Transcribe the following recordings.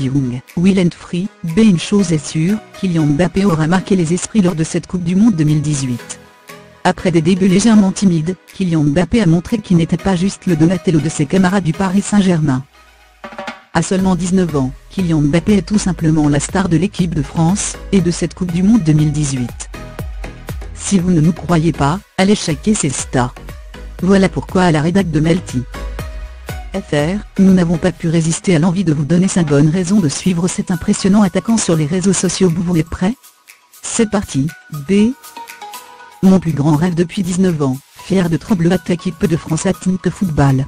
Young, Will and Free, une chose est sûre, Kylian Mbappé aura marqué les esprits lors de cette Coupe du Monde 2018. Après des débuts légèrement timides, Kylian Mbappé a montré qu'il n'était pas juste le Donatello de ses camarades du Paris Saint-Germain. À seulement 19 ans, Kylian Mbappé est tout simplement la star de l'équipe de France, et de cette Coupe du Monde 2018. Si vous ne nous croyez pas, allez checker ces stars. Voilà pourquoi à la rédac de Melty FR, nous n'avons pas pu résister à l'envie de vous donner 5 bonnes raisons de suivre cet impressionnant attaquant sur les réseaux sociaux. Vous êtes prêts? C'est parti. B. Mon plus grand rêve depuis 19 ans, fier de trembler à l'équipe de France Atink Football.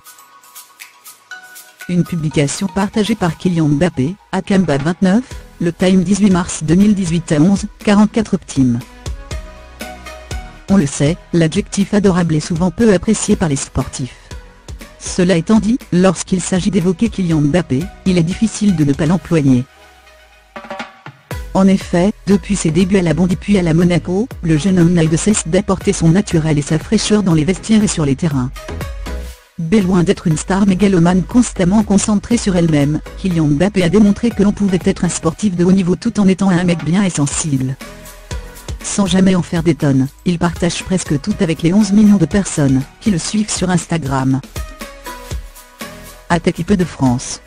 Une publication partagée par Kylian Mbappé, Akamba 29, le Time 18 mars 2018 à 11h44 Team. On le sait, l'adjectif adorable est souvent peu apprécié par les sportifs. Cela étant dit, lorsqu'il s'agit d'évoquer Kylian Mbappé, il est difficile de ne pas l'employer. En effet, depuis ses débuts à la Bondy puis à la Monaco, le jeune homme n'a eu de cesse d'apporter son naturel et sa fraîcheur dans les vestiaires et sur les terrains. Loin d'être une star mégalomane constamment concentrée sur elle-même, Kylian Mbappé a démontré que l'on pouvait être un sportif de haut niveau tout en étant un mec bien et sensible. Sans jamais en faire des tonnes, il partage presque tout avec les 11 millions de personnes qui le suivent sur Instagram. Équipe de France.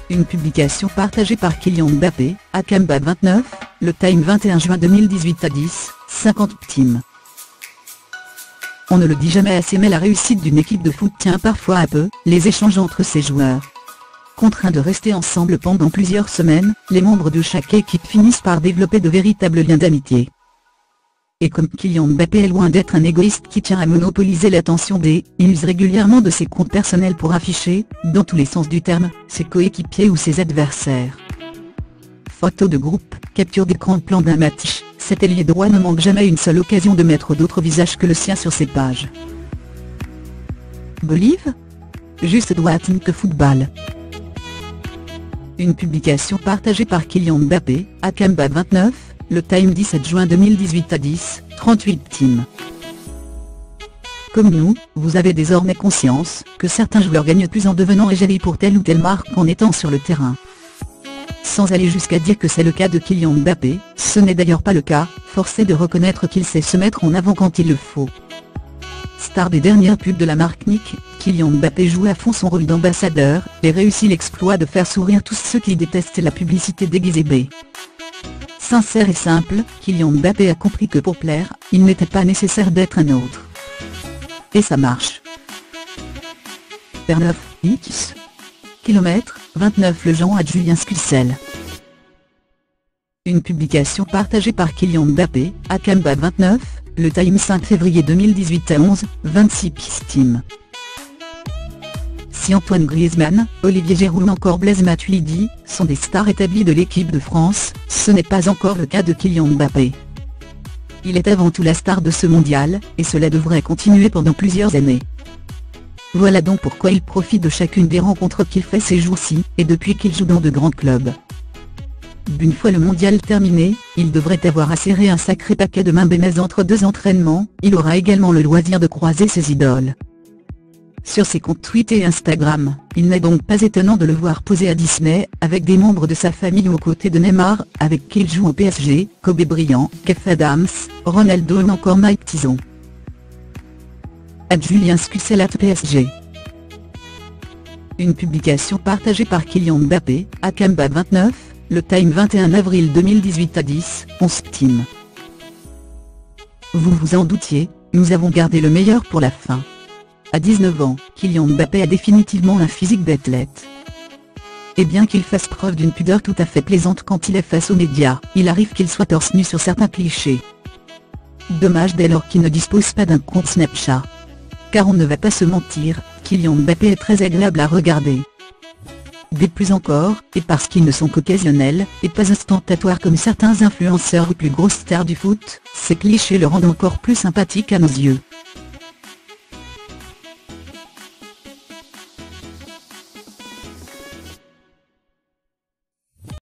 Une publication partagée par Kylian Mbappé, Akamba 29, le Time 21 juin 2018 à 10h50 Team. On ne le dit jamais assez mais la réussite d'une équipe de foot tient parfois à peu les échanges entre ses joueurs. Contraints de rester ensemble pendant plusieurs semaines, les membres de chaque équipe finissent par développer de véritables liens d'amitié. Et comme Kylian Mbappé est loin d'être un égoïste qui tient à monopoliser l'attention il use régulièrement de ses comptes personnels pour afficher, dans tous les sens du terme, ses coéquipiers ou ses adversaires. Photos de groupe, capture d'écran, plan d'un match, cet ailier droit ne manque jamais une seule occasion de mettre d'autres visages que le sien sur ses pages. Believe? Juste doit que football. Une publication partagée par Kylian Mbappé, Akamba 29, le Time 17 juin 2018 à 10h38 Team. Comme nous, vous avez désormais conscience que certains joueurs gagnent plus en devenant égérie pour telle ou telle marque qu'en étant sur le terrain. Sans aller jusqu'à dire que c'est le cas de Kylian Mbappé, ce n'est d'ailleurs pas le cas, force est de reconnaître qu'il sait se mettre en avant quand il le faut. Star des dernières pubs de la marque Nike, Kylian Mbappé joue à fond son rôle d'ambassadeur, et réussit l'exploit de faire sourire tous ceux qui détestent la publicité déguisée B. Sincère et simple, Kylian Mbappé a compris que pour plaire, il n'était pas nécessaire d'être un autre. Et ça marche. Vers 9x km, 29 Le Jean à Julien Scucel. Une publication partagée par Kylian Mbappé, Akamba 29, le Time 5 février 2018 à 11h26 Team. Si Antoine Griezmann, Olivier Giroud ou encore Blaise Matuidi sont des stars établies de l'équipe de France, ce n'est pas encore le cas de Kylian Mbappé. Il est avant tout la star de ce mondial, et cela devrait continuer pendant plusieurs années. Voilà donc pourquoi il profite de chacune des rencontres qu'il fait ces jours-ci, et depuis qu'il joue dans de grands clubs. Une fois le mondial terminé, il devrait avoir à serrer un sacré paquet de mains mais entre deux entraînements, il aura également le loisir de croiser ses idoles. Sur ses comptes Twitter et Instagram, il n'est donc pas étonnant de le voir poser à Disney, avec des membres de sa famille ou aux côtés de Neymar, avec qui il joue au PSG, Kobe Bryant, Kev Adams, Ronaldo ou encore Mike Tyson. Julien Scucel @PSG. Une publication partagée par Kylian Mbappé, Akamba 29, le Time 21 avril 2018 à 10h11 Team. Vous vous en doutiez, nous avons gardé le meilleur pour la fin. À 19 ans, Kylian Mbappé a définitivement un physique d'athlète. Et bien qu'il fasse preuve d'une pudeur tout à fait plaisante quand il est face aux médias, il arrive qu'il soit torse nu sur certains clichés. Dommage dès lors qu'il ne dispose pas d'un compte Snapchat. Car on ne va pas se mentir, Kylian Mbappé est très agréable à regarder. Des plus encore, et parce qu'ils ne sont qu'occasionnels, et pas ostentatoires comme certains influenceurs ou plus grosses stars du foot, ces clichés le rendent encore plus sympathique à nos yeux.